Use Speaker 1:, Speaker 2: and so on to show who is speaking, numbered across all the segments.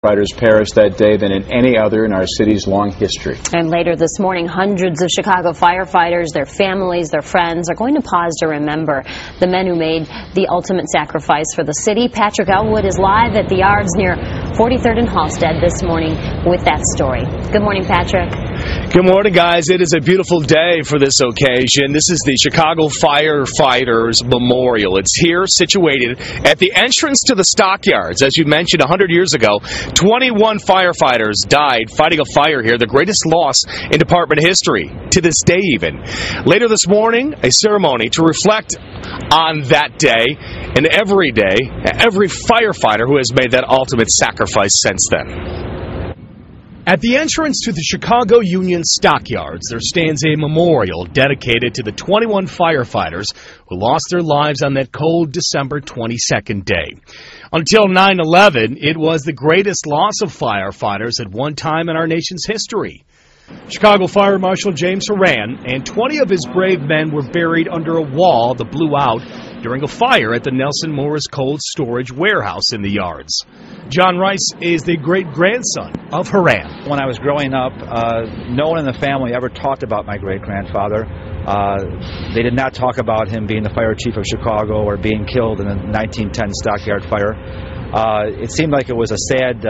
Speaker 1: firefighters perished that day than in any other in our city's long history.
Speaker 2: And later this morning, hundreds of Chicago firefighters, their families, their friends are going to pause to remember the men who made the ultimate sacrifice for the city. Patrick Elwood is live at the yards near 43rd and Halstead this morning with that story. Good morning, Patrick.
Speaker 3: Good morning, guys. It is a beautiful day for this occasion. This is the Chicago Firefighters Memorial. It's here situated at the entrance to the Stockyards. As you mentioned, 100 years ago, 21 firefighters died fighting a fire here, the greatest loss in department history, to this day even. Later this morning, a ceremony to reflect on that day and every day, every firefighter who has made that ultimate sacrifice since then. At the entrance to the Chicago Union Stockyards, there stands a memorial dedicated to the 21 firefighters who lost their lives on that cold December 22nd day. Until 9/11, it was the greatest loss of firefighters at one time in our nation's history. Chicago Fire Marshal James Horan and 20 of his brave men were buried under a wall that blew out during a fire at the Nelson Morris Cold Storage Warehouse in the yards. John Rice is the great-grandson of Horan.
Speaker 4: When I was growing up, no one in the family ever talked about my great-grandfather. They did not talk about him being the fire chief of Chicago or being killed in the 1910 Stockyard Fire. It seemed like it was a sad,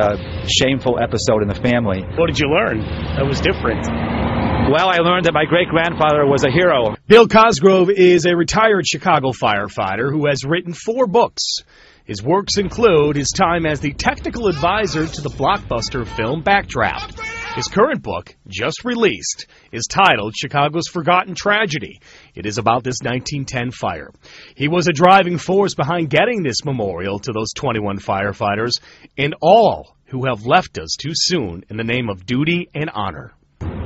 Speaker 4: shameful episode in the family.
Speaker 3: What did you learn that was different?
Speaker 4: Well, I learned that my great-grandfather was a hero.
Speaker 3: Bill Cosgrove is a retired Chicago firefighter who has written 4 books. His works include his time as the technical advisor to the blockbuster film Backdraft. His current book, just released, is titled Chicago's Forgotten Tragedy. It is about this 1910 fire. He was a driving force behind getting this memorial to those 21 firefighters and all who have left us too soon in the name of duty and honor.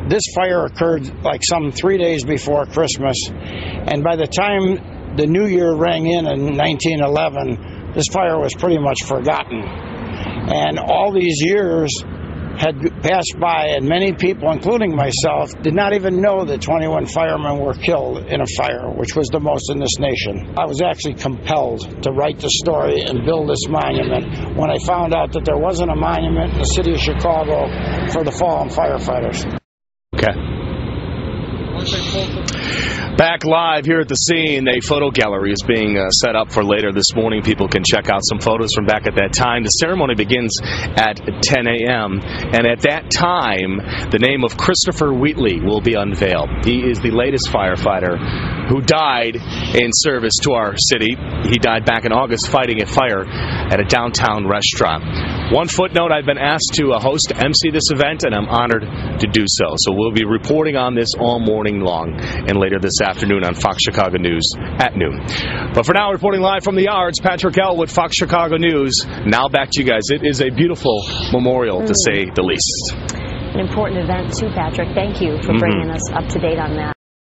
Speaker 5: This fire occurred like some 3 days before Christmas, and by the time the New Year rang in 1911, this fire was pretty much forgotten. And all these years had passed by, and many people, including myself, did not even know that 21 firemen were killed in a fire, which was the most in this nation. I was actually compelled to write the story and build this monument when I found out that there wasn't a monument in the city of Chicago for the fallen firefighters.
Speaker 3: Okay. Back live here at the scene, a photo gallery is being set up for later this morning. People can check out some photos from back at that time. The ceremony begins at 10 a.m. and at that time, the name of Christopher Wheatley will be unveiled. He is the latest firefighter who died in service to our city. He died back in August fighting a fire at a downtown restaurant. One footnote, I've been asked to MC this event, and I'm honored to do so. So we'll be reporting on this all morning long and later this afternoon on Fox Chicago News at noon. But for now, reporting live from the yards, Patrick Elwood, Fox Chicago News. Now back to you guys. It is a beautiful memorial, to say the least.
Speaker 2: An important event, too, Patrick. Thank you for bringing us up to date on that.